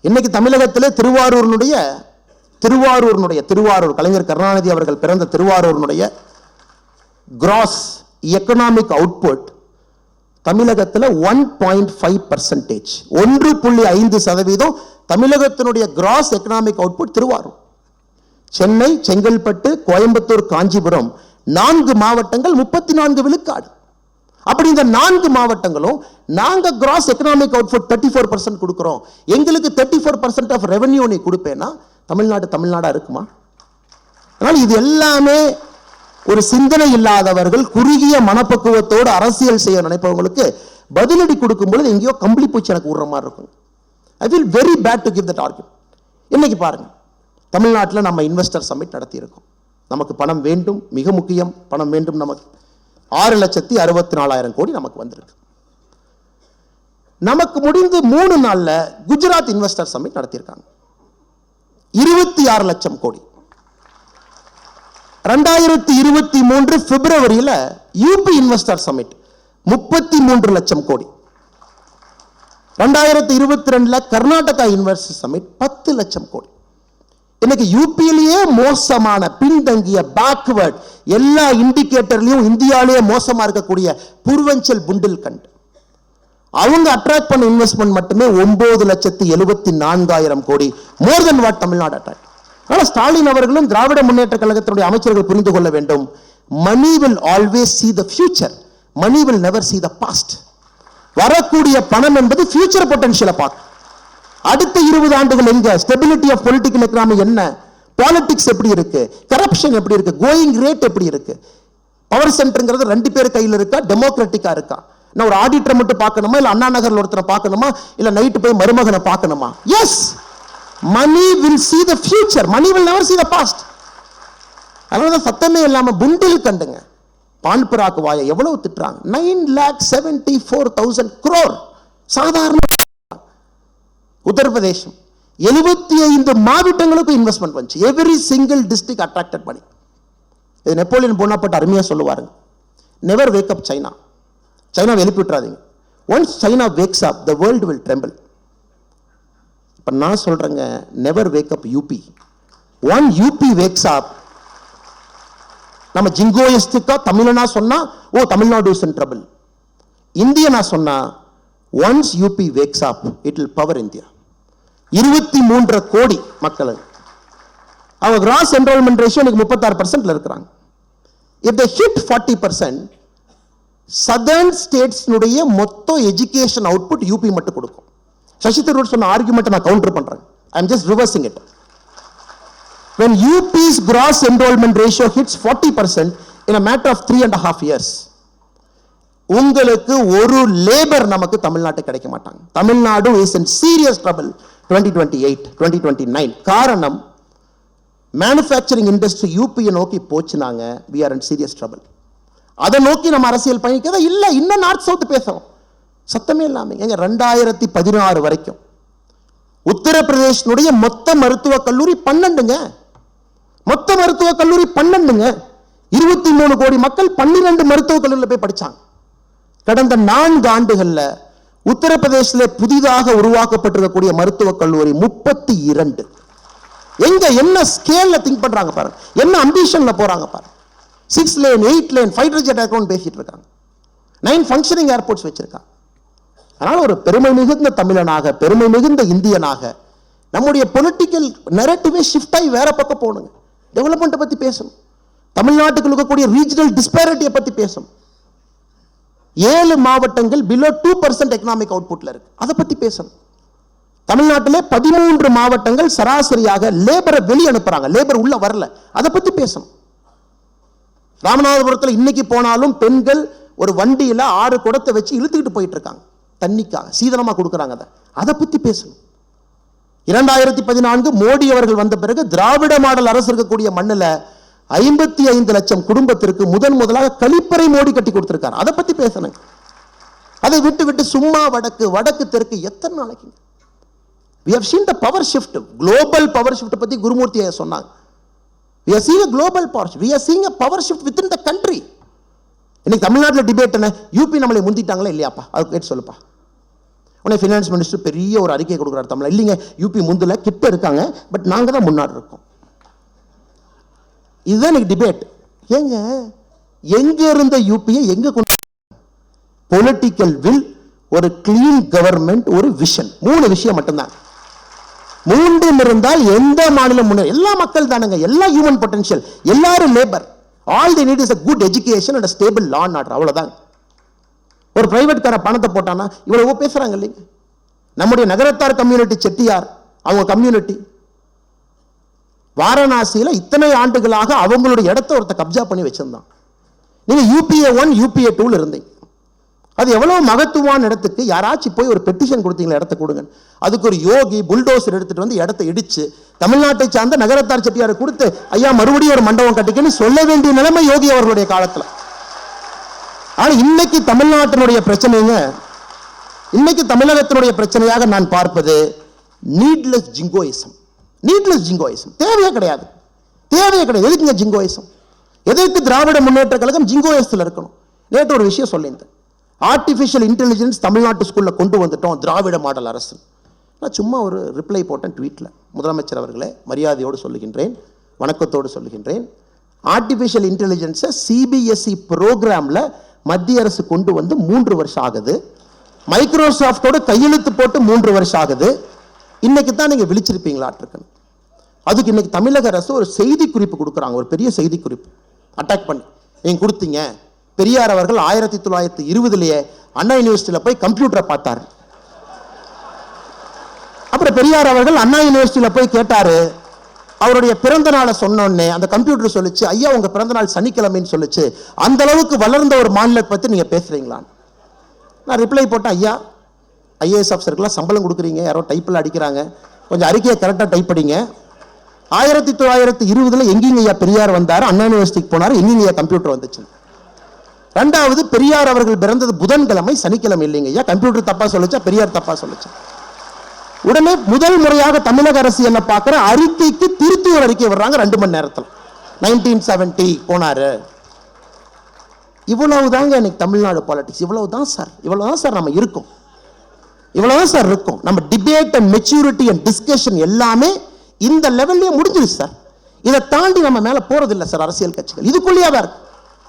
இன்னைக்கு தமிழகத்திலே திருவாரூர் கலைஞர் கருணாநிதி அவர்கள் பிறந்த திருவாரூரினுடைய கிராஸ் எக்கனாமிக் அவுட்புட் தமிழகத்தில் 1.5%, 1.5% தமிழகத்தினுடைய gross economic output Thiruvarur. Chennai, Chengalpattu, Coimbatore, Kanchipuram 4 மாவட்டங்கள் 34 விழுக்காடு. அப்படி இந்த 4 மாவட்டங்களும் நாங்க கிராஸ் எக்கனாமிக் அவுட்புட் 34% கொடுக்கிறோம், எங்களுக்கு 34% ஆஃப் ரெவென்யூ நீ கொடுப்பேன்னா தமிழ்நாடா இருக்குமா? அதனால இது எல்லாமே ஒரு சிந்தனை இல்லாதவர்கள், குறுகிய மனப்பக்குவத்தோடு அரசியல் செய்ய நினைப்பவங்களுக்கு பதிலடி கொடுக்கும் பொழுது எங்கேயோ கம்பளி பூச்சி எனக்கு விடுற மாதிரி இருக்கும். I feel very bad to give that argument. இன்னைக்கு பாருங்க, தமிழ்நாட்டில் நம்ம இன்வெஸ்டர் சமிட் நடத்தியிருக்கோம். நமக்கு பணம் வேண்டும், மிக முக்கியம், பணம் வேண்டும். நமக்கு 6,64,000 கோடி நமக்கு வந்திருக்கு. நமக்கு முடிந்து 3 நாள்ல குஜராத் இன்வெஸ்டர் சமிட் நடத்தியிருக்காங்க, 26 லட்சம் கோடி. 2023 பிப்ரவரியில யூபி இன்வெஸ்டர் சமிட் 33 லட்சம் கோடி. 2022 கர்நாடகா இன்வெஸ்டர் சமிட் 10 லட்சம் கோடி. இன்னைக்கு யூபியிலேயே மோசமான, பின்தங்கிய, பேக்வர்ட், எல்லா இண்டிகேட்டர்லயும் இந்தியாவிலேயே மோசமா இருக்கக்கூடிய பூர்வஞ்சல் புண்டில்கண்ட், அவங்க அட்ராக்ட் பண்ண இன்வெஸ்ட்மெண்ட் மட்டுமே 9,74,000 கோடி, மோர் தென் வாட் தமிழ்நாடு அட்ராக்ட். ஆனால் ஸ்டாலின் அவர்களும் திராவிட முன்னேற்ற கழகத்தினுடைய அமைச்சர்கள் புரிந்து கொள்ள வேண்டும், money will always see the future, money will never see the past. வரக்கூடிய பணம் என்பது ஃபியூச்சர் பொட்டன்ஷியலை பார்க்கும். அடுத்த 20 ஆண்டுகள் எங்க, ஸ்டெபிலிட்டி ஆஃப் பொலிட்டிக்கல் எக்கனாமி என்ன, பாலிடிக்ஸ் எப்படி இருக்கு, கரப்ஷன் எப்படி இருக்கு, கோயிங் ரேட் எப்படி இருக்கு, பவர் சென்டர்ங்கிறது 2 பேர் கையில் இருக்கா, டெமோக்ராட்டிக்கா இருக்கா, நான் ஒரு ஆடிட்டரை மட்டும் பார்க்கணுமா, இல்ல அண்ணா நகர்ல ஒருத்தரை பார்க்கணுமா, இல்ல நைட்டு போய் மருமகனை பார்க்கணுமா? Yes, money will see the future, money will never see the past. அதனால சத்தமே இல்லாம புண்டில் கண்டுங்க பான்புராக்கு வாய எவ்வளவு திட்டுறாங்க. 9,74,000 crore சாதாரண. உத்தரப்பிரதேசம் 75 மாவட்டங்களுக்கு இன்வெஸ்ட்மெண்ட் வந்துச்சு. எவ்ரி சிங்கிள் டிஸ்ட்ரிக்ட் அட்ராக்டட் பண்ணி. இது நெப்போலியன் போனாப்பட்ட அருமையா சொல்லுவாருங்க, never wake up China. China எழுப்பி விட்டுறாதீங்க. Once China wakes up, the world will tremble. இப்ப நான் சொல்றேங்க, never wake up UP. Once UP wakes up, நம்ம ஜிங்கோயிஸ்டிக்கா தமிழனா சொன்னா oh Tamil Nadu is in trouble. இந்தியனா சொன்னா once UP wakes up it will power India. 23 கோடி மக்கள், அவங்க கிராஸ் என்ரோல்மெண்ட் ரேஷியோ 36% இருக்கிறாங்க. இஃப் தே ஹிட் 40%, சதர்ன் ஸ்டேட்ஸ்னுடைய மொத்த எஜுகேஷன் அவுட்புட் யூபி மட்டும் கொடுக்கும். சசி தரூர் சொன்ன ஆர்குமெண்ட் நான் கவுண்டர் பண்றேன். I am just reversing it. When UP's gross enrollment ratio hits 40% in a matter of 3.5 years, உங்களுக்கு ஒரு லேபர் நமக்கு தமிழ்நாட்டுக்கு கிடைக்க மாட்டாங்க. Tamil Nadu is in serious trouble 2028, 2029. காரணம், மேனுஃபேக்சரிங் இண்டஸ்ட்ரி யூபியை நோக்கி போச்சுனாங்க, we are in serious trouble. அதை நோக்கி நம்ம அரசியல் பயணிக்கிறதா இல்ல, இன்னும் நார்த் சவுத் பேசுறோம், சத்தமே இல்லாம. எங்க 2016 வரைக்கும் உத்தரப்பிரதேசனுடைய மொத்த மருத்துவக் கல்லூரி 12ங்க, மொத்த மருத்துவக் கல்லூரி 12ங்க. 23 கோடி மக்கள் 12 மருத்துவக் கல்லூரியில் போய் படிச்சாங்க. கடந்த 4 ஆண்டுகள்ல உத்தரப்பிரதேசத்தில் புதிதாக உருவாக்கப்பட்டிருக்கக்கூடிய மருத்துவக் கல்லூரி 32. எங்க என்ன ஸ்கேல்ல திங்க் பண்றாங்க பாருங்க, என்ன அம்பிஷன்ல போறாங்க பாருங்க. 6 லேன் 8 லேன் ஃபைட்டர் ஜெட் ஏர்க்ரவுண்ட் பேசிட்டு இருக்காங்க, 9 ஃபங்க்ஷனிங் ஏர்போர்ட்ஸ் வச்சிருக்காங்க. அதனால ஒரு பெருமை மிகுந்த தமிழனாக, பெருமை மிகுந்த இந்தியனாக நம்முடைய பொலிட்டிக்கல் நரேட்டிவே ஷிஃப்ட் ஆகி வேற பக்கம் போகணுங்க. டெவலப்மெண்ட்டை பத்தி பேசணும், தமிழ்நாட்டுக்கு இருக்கக்கூடிய ரீஜனல் டிஸ்பேரிட்டியை பத்தி பேசணும். 7 மாவட்டங்கள் பிலோ 2% எக்கனாமிக் அவுட்புட்ல இருக்கு, அதை பத்தி பேசணும். தமிழ்நாட்டிலே 13 மாவட்டங்கள் சராசரியாக லேபரை வெளியே அனுப்புறாங்க, லேபர் உள்ள வரல, அதை பத்தி பேசணும். ராமநாதபுரத்தில் இன்னைக்கு போனாலும் பெண்கள் ஒரு வண்டியில 6 குடத்தை வச்சு இழுத்துக்கிட்டு போயிட்டு இருக்காங்க, தண்ணிக்காக சீதனமா கொடுக்குறாங்க. அதை பத்தி பேசணும். 2014 மோடி அவர்கள் வந்த பிறகு திராவிட மாடல் அரசு இருக்கக்கூடிய மண்ணில் 55 லட்சம் குடும்பத்திற்கு முதலாக கழிப்பறை மோடி கட்டி கொடுத்திருக்காரு, அதை பத்தி பேசணும். அதை விட்டு சும்மா வடக்கு தெற்கு எத்தனை நாளைக்கு? We have seen the power shift, global power shift பத்தி குருமூர்த்தி சொன்னாங்க. We are seeing a global power shift, we are seeing a power shift within the country. இன்னைக்கு தமிழ்நாட்டில் டிபேட் என்ன, யூபி நம்மளை முந்திட்டாங்களா இல்லையாப்பா, அது கேட்டு சொல்லுப்பா. உடனே ஃபினான்ஸ் மினிஸ்டர் பெரிய ஒரு அறிக்கை கொடுக்குறாரு தமிழ், இல்லைங்க யூபி முந்தில் கிட்ட இருக்காங்க, பட் நாங்கள் தான் முன்னாடி இருக்கோம். இதுதான் எனக்கு டிபேட். ஏங்க எங்க இருந்த யூபியை எங்க கொண்டு, பொலிட்டிக்கல் வில், ஒரு கிளீன் கவர்மெண்ட், ஒரு விஷன், 3 விஷயம் மட்டும்தான். 3 இருந்தால் எந்த மாநிலம் முன்னே, எல்லா மக்கள் தானுங்க, எல்லா ஹியூமன் பொட்டன்ஷியல், எல்லாரும் labour, all the need is a good education and a stable law and order. அவ்வளவுதான். ஒரு பிரைவேட் கார பணத்தை போட்டானா இவ்வளவு பேசுறாங்க இல்லைங்க. நம்முடைய நகரத்தார் கம்யூனிட்டி, செட்டியார் அவங்க கம்யூனிட்டி வாரணாசியில இத்தனை ஆண்டுகளாக அவங்களுடைய இடத்தை ஒருத்த கப்ஜா பண்ணி வச்சிருந்தான். நீங்க UPA 1 UPA 2 இருந்தீங்க. அது எவ்வளவு மகத்துவான இடத்துக்கு யாராச்சும் போய் ஒரு பெட்டிஷன் கொடுத்தீங்களா இடத்தை கொடுங்க, அதுக்கு ஒரு யோகி புல்டோசர் எடுத்துட்டு வந்து இடத்தை இடிச்சு தமிழ்நாட்டை சார்ந்த நகரத்தார் செட்டியாரை கொடுத்து ஐயா மறுபடியும் ஒரு மண்டபம் கட்டிக்கன்னு சொல்ல வேண்டிய நிலைமை யோகி அவர்களுடைய காலத்துல. ஆனா இன்னைக்கு தமிழ்நாட்டினுடைய பிரச்சனைங்க, இன்னைக்கு தமிழகத்தினுடைய பிரச்சனையாக நான் பார்ப்பது நீட்லெஸ் ஜிங்கோயிசம். நீட்லெஸ் ஜிங்கோயிசம் தேவையே கிடையாது, தேவையே கிடையாது. எதுக்குங்க ஜிங்கோயிசம்? எதற்கு திராவிட முன்னேற்ற கழகம் ஜிங்கோயிசத்தில் இருக்கணும்? நேற்று ஒரு விஷயம் சொல்லியிருந்தேன், ஆர்டிஃபிஷியல் இன்டெலிஜென்ஸ் தமிழ்நாட்டு ஸ்கூல்ல கொண்டு வந்துட்டோம் திராவிட மாடல் அரசு. நான் சும்மா ஒரு ரிப்ளை போட்டேன் ட்வீட்ல. முதலமைச்சர் அவர்களே, மரியாதையோடு சொல்லுகின்றேன், வணக்கத்தோடு சொல்லுகின்றேன், ஆர்டிஃபிஷியல் இன்டெலிஜென்ஸை CBSE ப்ரோக்ராம்ல மத்திய அரசு கொண்டு வந்து 3 வருஷம் ஆகுது, மைக்ரோசாஃப்டோட கையெழுத்து போட்டு 3 வருஷம் ஆகுது. இன்னைக்கு தான் நீங்க விழிச்சிருப்பீங்களாட்டிருக்கணும். அதுக்கு இன்னைக்கு தமிழக அரசு ஒரு செய்தி குறிப்பு கொடுக்குறாங்க, ஒரு பெரிய செய்தி குறிப்பு அட்டாக் பண்ணி நீங்க கொடுத்தீங்க. பெரியார் அவர்கள் 1920 அண்ணா யூனிவர்சிட்டியில போய் கம்ப்யூட்டரை பார்த்தாரு. அப்புறம் பெரியார் அவர்கள் அண்ணா யூனிவர்சிட்டியில போய் கேட்டாரு, அவருடைய பிறந்த நாளை சொன்னோடனே அந்த கம்ப்யூட்டர் சொல்லிச்சு, ஐயா உங்க பிறந்த நாள் சனிக்கிழமைன்னு சொல்லிச்சு, அந்த அளவுக்கு வளர்ந்த ஒரு மாநிலத்தை பத்தி நீங்க பேசுறீங்களான்னு. நான் ரிப்ளை போட்டேன், ஐயா IAS ஆஃபீஸருக்குலாம் சம்பளம் கொடுக்குறீங்க, யாரோ டைப்பில் அடிக்கிறாங்க, கொஞ்சம் அறிக்கையை கரெக்டாக டைப் படிங்க. 1920 எங்கேங்க ஐயா பெரியார் வந்தார், அண்ணா யூனிவர்சிட்டிக்கு போனார், எங்கேங்க ஐயா கம்ப்யூட்டர் வந்துச்சு? 2வது, பெரியார் அவர்கள் பிறந்தது புதன்கிழமை, சனிக்கிழமை இல்லைங்க ஐயா, கம்ப்யூட்டர் தப்பா சொல்லுச்சா பெரியார் தப்பா சொல்லுச்சா? உடனே முதல் முறையாக தமிழக அரசு என்ன பார்க்கிற அறிக்கைக்கு திருத்தி ஒரு அறிக்கை வர்றாங்க 2 மணி நேரத்தில். 1970 போனாரு. இவ்வளவுதாங்க எனக்கு தமிழ்நாடு பாலிடிக்ஸ். இவ்வளவுதான் சார், இவ்வளவுதான் சார் நம்ம இருக்கோம், இவ்வளவுதான் சார் இருக்கும். நம்ம debate and maturity and discussion எல்லாமே இந்த லெவல்லே முடிஞ்சிருச்சு சார். இதை தாண்டி நம்ம மேல போறது இல்லை சார் அரசியல் கட்சிகள், இதுக்குள்ளேயே தான் இருக்கு.